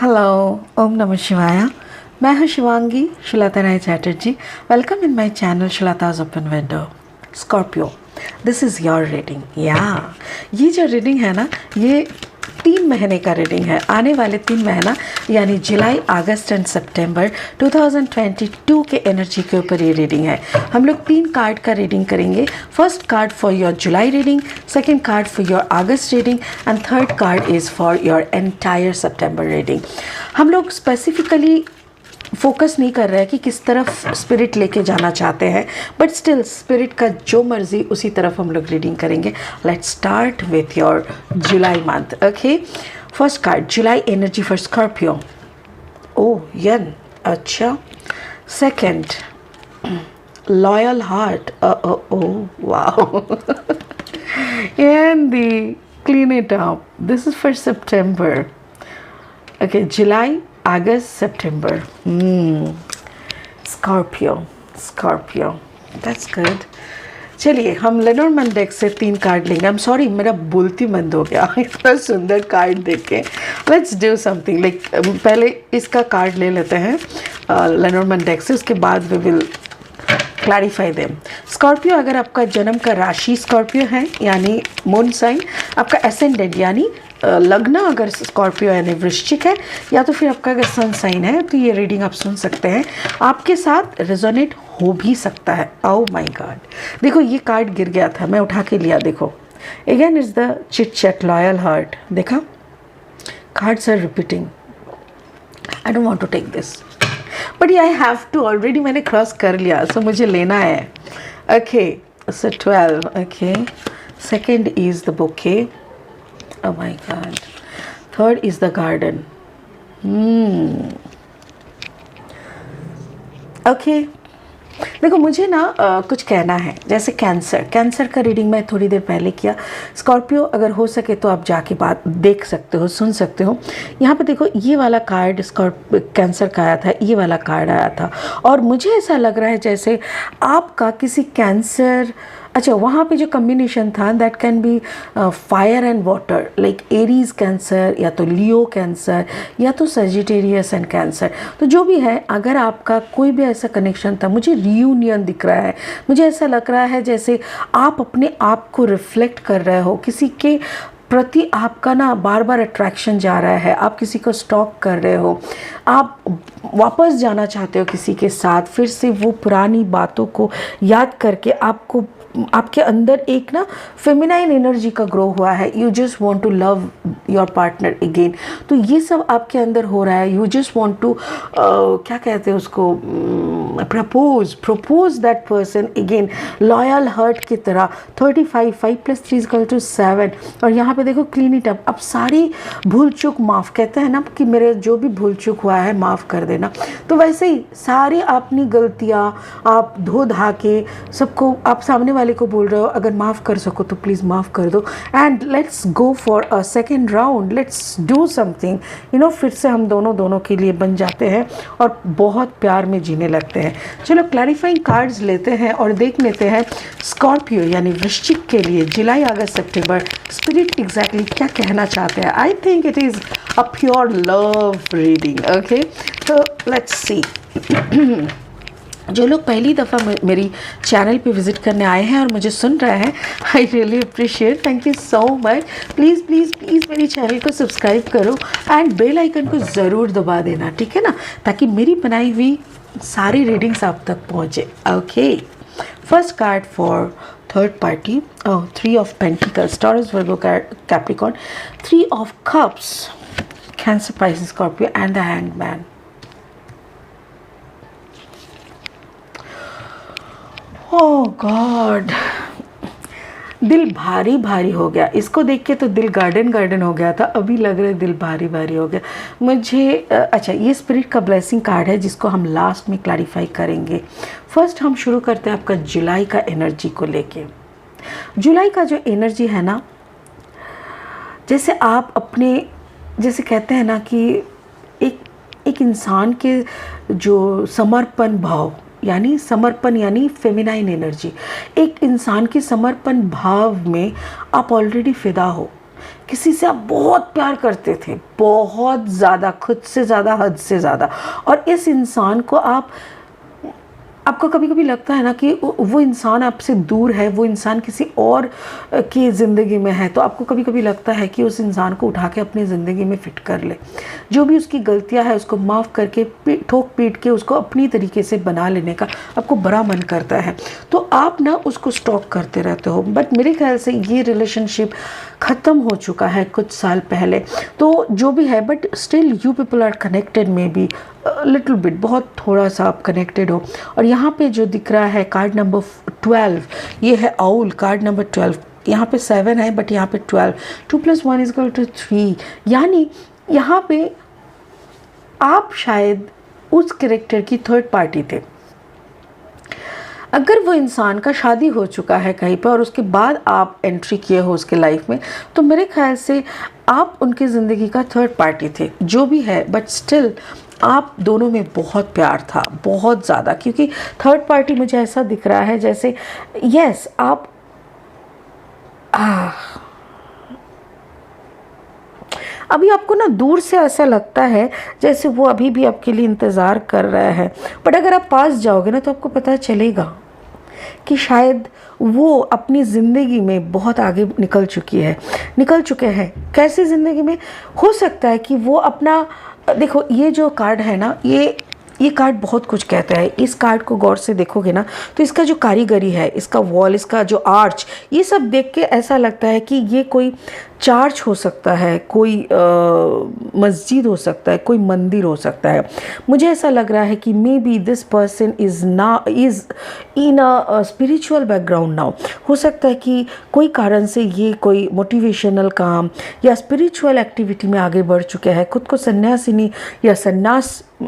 Hello, ओम नमः शिवाय। मैं हूँ Shivangi Srilata Rai Chatterjee. Welcome in my channel Srilata's open window. Scorpio, this is your reading. ये जो रीडिंग है ना, ये 3 महीने का रीडिंग है। आने वाले 3 महीना यानी जुलाई, अगस्त एंड सितंबर 2022 के एनर्जी के ऊपर ये रीडिंग है। हम लोग 3 कार्ड का रीडिंग करेंगे। First card for your July reading, second card for your August reading and third card is for your entire September reading. हम लोग स्पेसिफिकली फोकस नहीं कर रहे हैं कि किस तरफ स्पिरिट लेके जाना चाहते हैं, बट स्टिल स्पिरिट का जो मर्जी उसी तरफ हम लोग रीडिंग करेंगे। Let's start with your July month. Okay, first card July energy for Scorpio. Oh यन, अच्छा। Second loyal heart. oh wow. And the clean it up, this is for September. Okay, July, August, September. Scorpio, that's good. चलिए हम लेनोर्मैन deck से 3 card लेंगे। I am sorry, मेरा बोलती बंद हो गया इतना सुंदर कार्ड देख के। लेट्स डू समथिंग लाइक, पहले इसका कार्ड ले लेते हैं लेनोर्मैन डेक से, उसके बाद we will clarify them. Scorpio, अगर आपका जन्म का राशि स्कॉर्पियो है यानी मून साइन, आपका एसेंडेंट यानी लग्न अगर स्कॉर्पियो यानी वृश्चिक है, या तो फिर आपका अगर सन साइन है, तो ये रीडिंग आप सुन सकते हैं। आपके साथ रेजोनेट हो भी सकता है। ओह माय गॉड, देखो ये कार्ड गिर गया था, मैं उठा के लिया। देखो again is the chit chat loyal heart. देखा, cards are repeating. I don't want to take this but I have to, already मैंने क्रॉस कर लिया, सो मुझे लेना है। Okay, so 12। Okay, second is the bouquet. Oh my God. Third is the garden. Okay. देखो मुझे ना कुछ कहना है। जैसे कैंसर का रीडिंग मैं थोड़ी देर पहले किया। स्कॉर्पियो, अगर हो सके तो आप जाके बात देख सकते हो, सुन सकते हो। यहाँ पे देखो ये वाला कार्ड कैंसर का आया था, ये वाला कार्ड आया था, और मुझे ऐसा लग रहा है जैसे आपका किसी कैंसर, अच्छा वहाँ पे जो कम्बिनेशन था that can be fire and water, like Aries cancer या तो लियो कैंसर या तो सजिटेरियस एंड कैंसर। तो जो भी है, अगर आपका कोई भी ऐसा कनेक्शन था, मुझे रियूनियन दिख रहा है। मुझे ऐसा लग रहा है जैसे आप अपने आप को रिफ्लेक्ट कर रहे हो, किसी के प्रति आपका ना बार बार अट्रैक्शन जा रहा है, आप किसी को स्टॉक कर रहे हो, आप वापस जाना चाहते हो किसी के साथ, फिर से वो पुरानी बातों को याद करके आपको, आपके अंदर एक ना फेमिनाइन एनर्जी का ग्रो हुआ है। You just want to love your partner again. तो ये सब आपके अंदर हो रहा है। यू जस्ट वांट टू क्या कहते हैं उसको, propose that person again, loyal heart की तरह। 35, 5 + 3 = 7। और यहाँ पे देखो क्लीन इट अप। अब सारी भूल चूक माफ़, कहते हैं ना कि मेरे जो भी भूल चूक हुआ है माफ़ कर देना। तो वैसे ही सारी अपनी गलतियाँ आप धो धा के सबको, आप सामने वाले को बोल रहे हो अगर माफ़ कर सको तो प्लीज़ माफ़ कर दो, and let's go for a second round, let's do something, you know. फिर से हम दोनों के लिए बन जाते हैं और बहुत प्यार में जीने लगते हैं। चलो क्लैरिफाइंग कार्ड्स लेते हैं और देख लेते हैं स्कॉर्पियो यानी वृश्चिक के लिए जुलाई, अगस्त, सितंबर स्पिरिट एग्जैक्टली क्या कहना चाहते हैं। I think it is a pure love reading. Okay, तो लेट्स सी। जो लोग पहली दफ़ा मेरी चैनल पे विज़िट करने आए हैं और मुझे सुन रहे हैं, I really appreciate, thank you so much. Please please please मेरी चैनल को सब्सक्राइब करो एंड बेल आइकन को ज़रूर दबा देना, ठीक है ना, ताकि मेरी बनाई हुई सारी रीडिंग्स आप तक पहुँचे। Okay, first card for third party, 3 of Pentacles, Taurus, Virgo, Capricorn, 3 of Cups, Cancer, Pisces, Scorpio and the Hanged Man. Oh God, दिल भारी भारी हो गया। इसको देख के तो दिल गार्डन हो गया था, अभी लग रहा है दिल भारी भारी हो गया मुझे। अच्छा, ये स्पिरिट का ब्लेसिंग कार्ड है जिसको हम लास्ट में क्लैरिफाई करेंगे। फर्स्ट हम शुरू करते हैं आपका जुलाई का एनर्जी को लेके। जुलाई का जो एनर्जी है ना, जैसे आप अपने, जैसे कहते हैं ना कि एक इंसान के जो समर्पण भाव, यानी समर्पण यानी फेमिनाइन एनर्जी, एक इंसान के समर्पण भाव में आप ऑलरेडी फिदा हो। किसी से आप बहुत प्यार करते थे, बहुत ज़्यादा, खुद से ज़्यादा, हद से ज़्यादा, और इस इंसान को आपको कभी कभी लगता है ना कि वो इंसान आपसे दूर है, वो इंसान किसी और की ज़िंदगी में है, तो आपको कभी कभी लगता है कि उस इंसान को उठा के अपनी ज़िंदगी में फिट कर ले, जो भी उसकी गलतियां है उसको माफ़ करके ठोक पीट के उसको अपनी तरीके से बना लेने का आपको बड़ा मन करता है, तो आप ना उसको स्टॉक करते रहते हो। बट मेरे ख्याल से ये रिलेशनशिप ख़त्म हो चुका है कुछ साल पहले, तो जो भी है, but still you people are connected, maybe little bit, बहुत थोड़ा सा आप कनेक्टेड हो। और यहाँ पे जो दिख रहा है कार्ड नंबर 12, ये है आउल, कार्ड नंबर 12, यहाँ पे 7 है बट यहाँ पे 12, 2 + 1 = 3, यानी यहाँ पे आप शायद उस कैरेक्टर की थर्ड पार्टी थे। अगर वो इंसान का शादी हो चुका है कहीं पर और उसके बाद आप एंट्री किए हो उसके लाइफ में, तो मेरे ख्याल से आप उनकी ज़िंदगी का थर्ड पार्टी थे, जो भी है, बट स्टिल आप दोनों में बहुत प्यार था, बहुत ज़्यादा, क्योंकि थर्ड पार्टी मुझे ऐसा दिख रहा है जैसे यस आप अभी आपको ना दूर से ऐसा लगता है जैसे वो अभी भी आपके लिए इंतज़ार कर रहा है, बट अगर आप पास जाओगे ना तो आपको पता चलेगा कि शायद वो अपनी ज़िंदगी में बहुत आगे निकल चुके हैं। कैसी ज़िंदगी में? हो सकता है कि वो अपना, देखो ये जो कार्ड है ना, ये कार्ड बहुत कुछ कहता है। इस कार्ड को गौर से देखोगे ना तो इसका जो कारीगरी है, इसका वॉल, इसका जो आर्च, ये सब देख के ऐसा लगता है कि ये कोई चर्च हो सकता है, कोई मस्जिद हो सकता है, कोई मंदिर हो सकता है। मुझे ऐसा लग रहा है कि may be this person is in a spiritual background now. हो सकता है कि कोई कारण से ये कोई मोटिवेशनल काम या स्पिरिचुअल एक्टिविटी में आगे बढ़ चुके हैं, खुद को सन्यासिनी या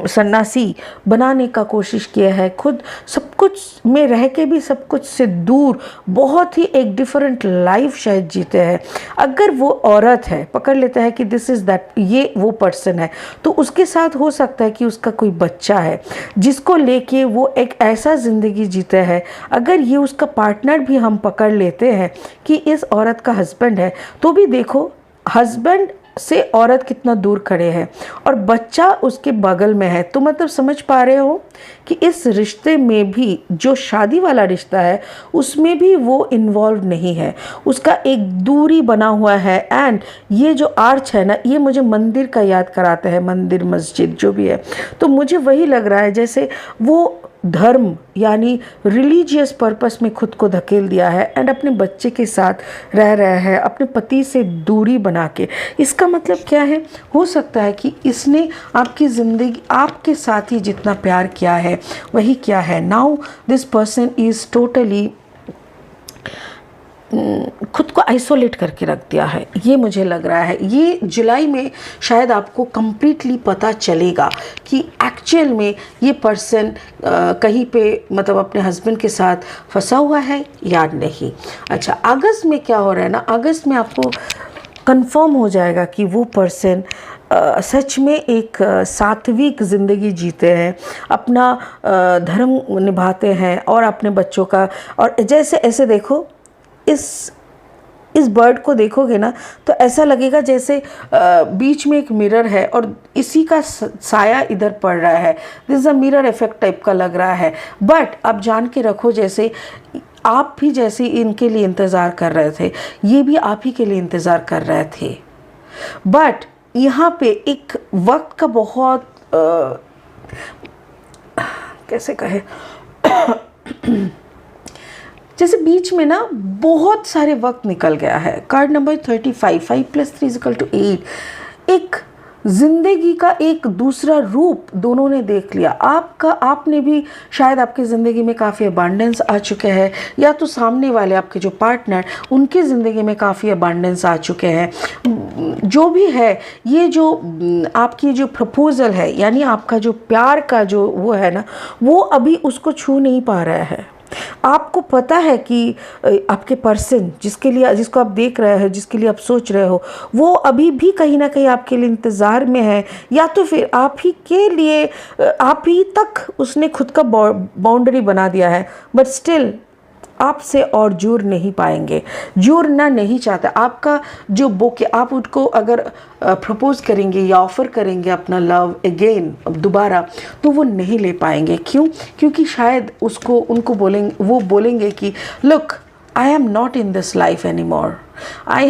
सन्यासी बनाने का कोशिश किया है, खुद सब कुछ में रह के भी सब कुछ से दूर बहुत ही एक डिफरेंट लाइफ शायद जीते हैं। अगर वो औरत है, पकड़ लेता है कि दिस इज़ दैट, ये वो पर्सन है, तो उसके साथ हो सकता है कि उसका कोई बच्चा है जिसको लेके वो एक ऐसा ज़िंदगी जीते हैं। अगर ये उसका पार्टनर भी हम पकड़ लेते हैं कि इस औरत का हस्बैंड है, तो भी देखो हस्बैंड से औरत कितना दूर खड़े हैं और बच्चा उसके बगल में है। तो मतलब समझ पा रहे हो कि इस रिश्ते में भी, जो शादी वाला रिश्ता है उसमें भी वो इन्वॉल्व नहीं है, उसका एक दूरी बना हुआ है। एंड ये जो आर्च है ना, ये मुझे मंदिर का याद कराता है, मंदिर, मस्जिद, जो भी है। तो मुझे वही लग रहा है जैसे वो धर्म यानी रिलीजियस पर्पस में खुद को धकेल दिया है एंड अपने बच्चे के साथ रह रहा है, अपने पति से दूरी बना के। इसका मतलब क्या है? हो सकता है कि इसने आपकी ज़िंदगी, आपके साथ ही जितना प्यार किया है वही क्या है। Now this person is totally खुद को आइसोलेट करके रख दिया है, ये मुझे लग रहा है। ये जुलाई में शायद आपको कम्प्लीटली पता चलेगा कि एक्चुअल में ये पर्सन कहीं पे मतलब अपने हस्बैंड के साथ फंसा हुआ है या नहीं। अच्छा, अगस्त में क्या हो रहा है ना, अगस्त में आपको कंफर्म हो जाएगा कि वो पर्सन सच में एक सात्विक ज़िंदगी जीते हैं, अपना धर्म निभाते हैं और अपने बच्चों का। और जैसे ऐसे देखो, इस बर्ड को देखोगे ना तो ऐसा लगेगा जैसे बीच में एक मिरर है और इसी का साया इधर पड़ रहा है। This is a mirror effect type का लग रहा है। बट अब जान के रखो, जैसे आप भी जैसे इनके लिए इंतज़ार कर रहे थे, ये भी आप ही के लिए इंतज़ार कर रहे थे। बट यहाँ पे एक वक्त का बहुत कैसे कहे जैसे बीच में ना बहुत सारे वक्त निकल गया है। Card number 35, 5 + 3 = 8। एक ज़िंदगी का एक दूसरा रूप दोनों ने देख लिया। आपने भी शायद आपकी ज़िंदगी में काफ़ी अबांडेंस आ चुके हैं, या तो सामने वाले आपके जो पार्टनर उनकी ज़िंदगी में काफ़ी अबांडेंस आ चुके हैं। जो भी है, ये जो आपकी जो प्रपोज़ल है, यानी आपका जो प्यार का जो वो है ना, वो अभी उसको छू नहीं पा रहा है। आपको पता है कि आपके पर्सन जिसको आप देख रहे हो, जिसके लिए आप सोच रहे हो, वो अभी भी कहीं ना कहीं आपके लिए इंतज़ार में है, या तो फिर आप ही के लिए, आप ही तक उसने खुद का बाउंड्री बना दिया है। बट स्टिल आपसे और जुड़ नहीं पाएंगे, जुड़ना नहीं चाहते। आपका जो बुक, आप उनको अगर प्रपोज करेंगे या ऑफ़र करेंगे अपना लव अगेन दोबारा, तो वो नहीं ले पाएंगे। क्यों? क्योंकि शायद उनको वो बोलेंगे कि look, I am not in this life anymore. I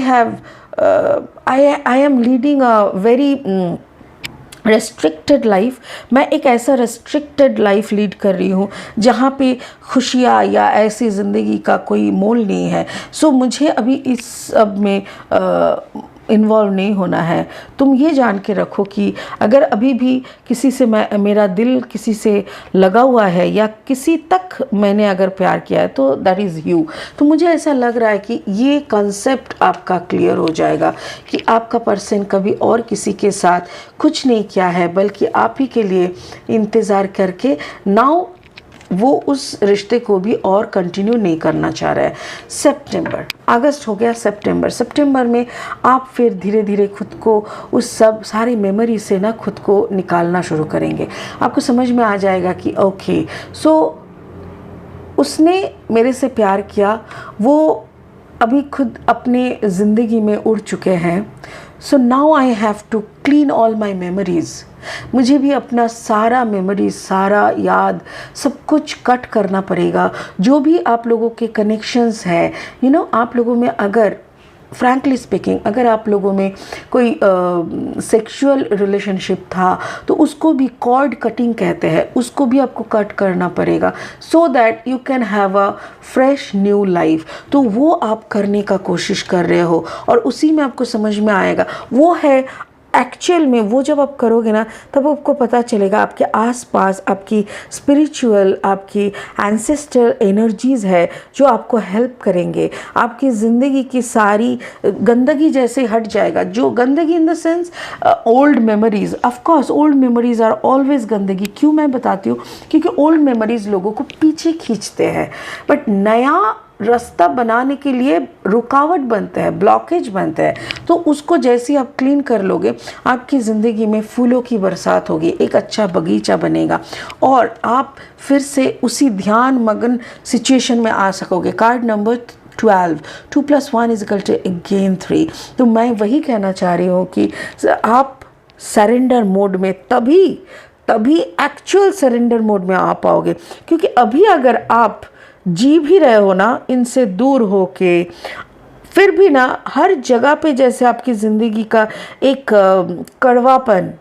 am leading a very restricted life. मैं एक ऐसा रेस्ट्रिक्टेड लाइफ लीड कर रही हूँ जहाँ पे खुशियाँ या ऐसी ज़िंदगी का कोई मोल नहीं है। सो मुझे अभी इस सब में इन्वॉल्व नहीं होना है। तुम ये जान के रखो कि अगर अभी भी किसी से मेरा दिल किसी से लगा हुआ है या किसी तक मैंने अगर प्यार किया है, तो दैट इज़ यू। तो मुझे ऐसा लग रहा है कि ये कंसेप्ट आपका क्लियर हो जाएगा कि आपका पर्सन कभी और किसी के साथ कुछ नहीं किया है, बल्कि आप ही के लिए इंतज़ार करके नाउ वो उस रिश्ते को भी और कंटिन्यू नहीं करना चाह रहा है। सितंबर, अगस्त हो गया, सितंबर में आप फिर धीरे धीरे खुद को उस सब सारी मेमोरी से ना खुद को निकालना शुरू करेंगे। आपको समझ में आ जाएगा कि ओके, सो उसने मेरे से प्यार किया, वो अभी खुद अपने ज़िंदगी में उड़ चुके हैं। So now I have to clean all my memories. मुझे भी अपना सारा मेमोरी, सारा याद, सब कुछ कट करना पड़ेगा। जो भी आप लोगों के कनेक्शंस हैं, आप लोगों में अगर फ्रैंकली स्पीकिंग अगर आप लोगों में कोई सेक्सुअल रिलेशनशिप था, तो उसको भी कॉर्ड कटिंग कहते हैं, उसको भी आपको कट करना पड़ेगा so that you can have a fresh new life. तो वो आप करने का कोशिश कर रहे हो और उसी में आपको समझ में आएगा वो है एक्चुअल में। वो जब आप करोगे ना, तब आपको पता चलेगा आपके आसपास आपकी स्पिरिचुअल, आपकी एंसेस्टर एनर्जीज़ है जो आपको हेल्प करेंगे। आपकी ज़िंदगी की सारी गंदगी जैसे हट जाएगा। जो गंदगी in the sense old memories, of course old memories are always गंदगी। क्यों मैं बताती हूँ? क्योंकि ओल्ड मेमोरीज़ लोगों को पीछे खींचते हैं, बट नया रास्ता बनाने के लिए रुकावट बनता है, ब्लॉकेज बनता है। तो उसको जैसे आप क्लीन कर लोगे, आपकी ज़िंदगी में फूलों की बरसात होगी, एक अच्छा बगीचा बनेगा और आप फिर से उसी ध्यान मगन सिचुएशन में आ सकोगे। Card number 12, 2 + 1 = again 3। तो मैं वही कहना चाह रही हूँ कि आप सरेंडर मोड में तभी एक्चुअल सरेंडर मोड में आ पाओगे। क्योंकि अभी अगर आप जी भी रहे हो ना इनसे दूर हो के, फिर भी ना हर जगह पे जैसे आपकी ज़िंदगी का एक कड़वापन,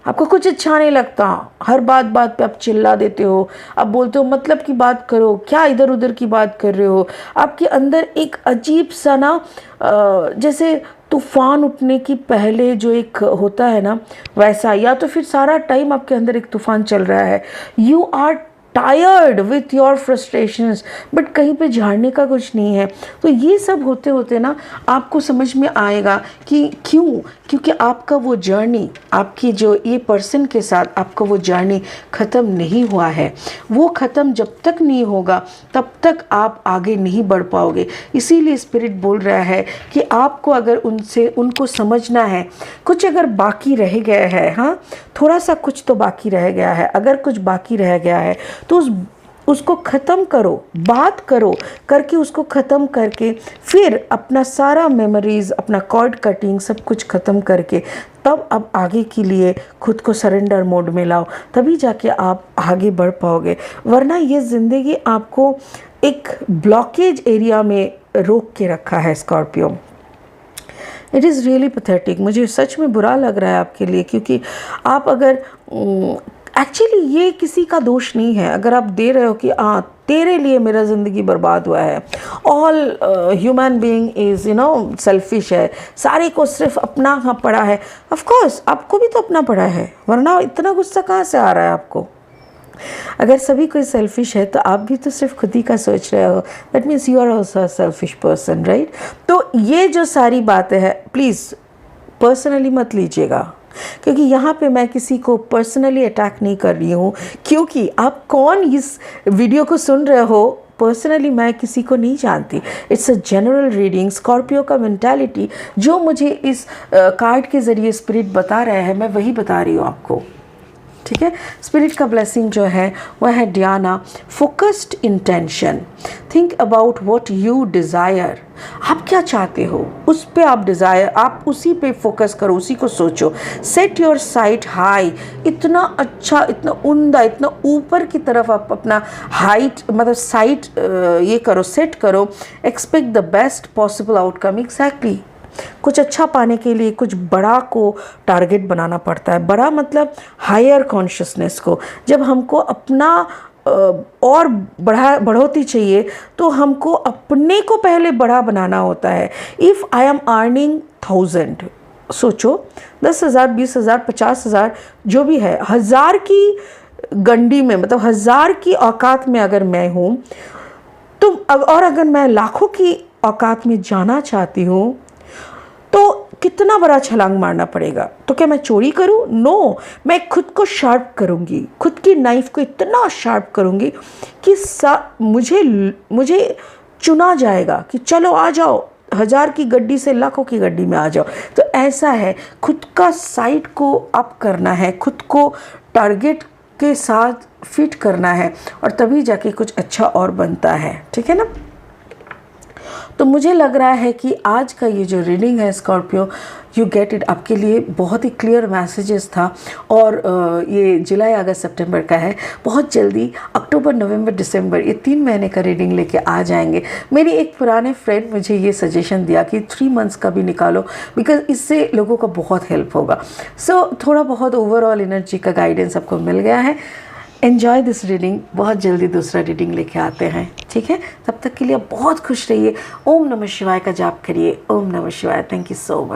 आपको कुछ अच्छा नहीं लगता, हर बात पे आप चिल्ला देते हो, आप बोलते हो मतलब की बात करो, क्या इधर उधर की बात कर रहे हो। आपके अंदर एक अजीब सा ना जैसे तूफ़ान उठने की पहले जो एक होता है ना, वैसा, या तो फिर सारा टाइम आपके अंदर एक तूफ़ान चल रहा है। You are tired with your frustrations, but कहीं पे झाड़ने का कुछ नहीं है। तो ये सब होते होते ना आपको समझ में आएगा कि क्योंकि आपका वो जर्नी, आपकी जो ये पर्सन के साथ आपका वो जर्नी ख़त्म नहीं हुआ है। वो ख़त्म जब तक नहीं होगा तब तक आप आगे नहीं बढ़ पाओगे। इसीलिए स्पिरिट बोल रहा है कि आपको अगर उनको समझना है, कुछ अगर बाकी रह गया है, हाँ थोड़ा सा कुछ तो बाकी रह गया है, अगर कुछ बाकी रह गया है तो उसको ख़त्म करो, बात करो, करके उसको ख़त्म करके फिर अपना सारा मेमोरीज़, अपना कॉर्ड कटिंग सब कुछ ख़त्म करके तब अब आगे के लिए खुद को सरेंडर मोड में लाओ, तभी जाके आप आगे बढ़ पाओगे। वरना ये ज़िंदगी आपको एक ब्लॉकेज एरिया में रोक के रखा है Scorpio. It is really pathetic. मुझे सच में बुरा लग रहा है आपके लिए, क्योंकि आप अगर एक्चुअली ये किसी का दोष नहीं है। अगर आप दे रहे हो कि तेरे लिए मेरा ज़िंदगी बर्बाद हुआ है, all human being is selfish है, सारे को सिर्फ अपना पड़ा है। ऑफ कोर्स आपको भी तो अपना पड़ा है, वरना इतना गुस्सा कहाँ से आ रहा है आपको? अगर सभी कोई सेल्फिश है तो आप भी तो सिर्फ खुद ही का सोच रहे हो। That means you are also a selfish person, right? तो ये जो सारी बातें हैं प्लीज़ पर्सनली मत लीजिएगा, क्योंकि यहाँ पे मैं किसी को पर्सनली अटैक नहीं कर रही हूँ। क्योंकि आप कौन इस वीडियो को सुन रहे हो, पर्सनली मैं किसी को नहीं जानती। It's a general reading. Scorpio का मेंटालिटी जो मुझे इस कार्ड के ज़रिए स्पिरिट बता रहा है, मैं वही बता रही हूँ आपको। ठीक है। स्पिरिट का ब्लेसिंग जो है वह है Diana, focused intention, think about what you desire. आप क्या चाहते हो उस पे आप डिज़ायर, आप उसी पे फोकस करो, उसी को सोचो। सेट योर साइट हाई, इतना अच्छा, इतना उम्दा, इतना ऊपर की तरफ आप अपना हाइट मतलब साइट ये करो, सेट करो। Expect the best possible outcome. Exactly, कुछ अच्छा पाने के लिए कुछ बड़ा को टारगेट बनाना पड़ता है। बड़ा मतलब हायर कॉन्शियसनेस को। जब हमको अपना और बढ़ोती चाहिए तो हमको अपने को पहले बड़ा बनाना होता है। इफ़ आई एम अर्निंग 1000, सोचो 10,000, 20,000, 50,000 जो भी है, 1000 की गंडी में मतलब 1000 की औकात में अगर मैं हूँ तो और अगर मैं लाखों की औकात में जाना चाहती हूँ तो कितना बड़ा छलांग मारना पड़ेगा। तो क्या मैं चोरी करूं? नो, मैं खुद को शार्प करूंगी, खुद की नाइफ को इतना शार्प करूंगी कि मुझे चुना जाएगा कि चलो आ जाओ, 1000 की गड्डी से लाखों की गड्डी में आ जाओ। तो ऐसा है, खुद का साइट को अप करना है, खुद को टारगेट के साथ फिट करना है और तभी जाके कुछ अच्छा और बनता है। ठीक है ना। तो मुझे लग रहा है कि आज का ये जो रीडिंग है स्कॉर्पियो, यू गेट इट, आपके लिए बहुत ही क्लियर मैसेजेस था। और ये जुलाई, अगस्त, सितंबर का है। बहुत जल्दी अक्टूबर, नवंबर, दिसंबर, ये 3 महीने का रीडिंग लेके आ जाएंगे। मेरी एक पुराने फ्रेंड मुझे ये सजेशन दिया कि 3 मंथ्स का भी निकालो, बिकॉज इससे लोगों का बहुत हेल्प होगा। सो थोड़ा बहुत ओवरऑल एनर्जी का गाइडेंस आपको मिल गया है। Enjoy this reading. बहुत जल्दी दूसरा रीडिंग लेके आते हैं। ठीक है, तब तक के लिए बहुत खुश रहिए। ओम नमः शिवाय का जाप करिए। ओम नमः शिवाय। Thank you so much.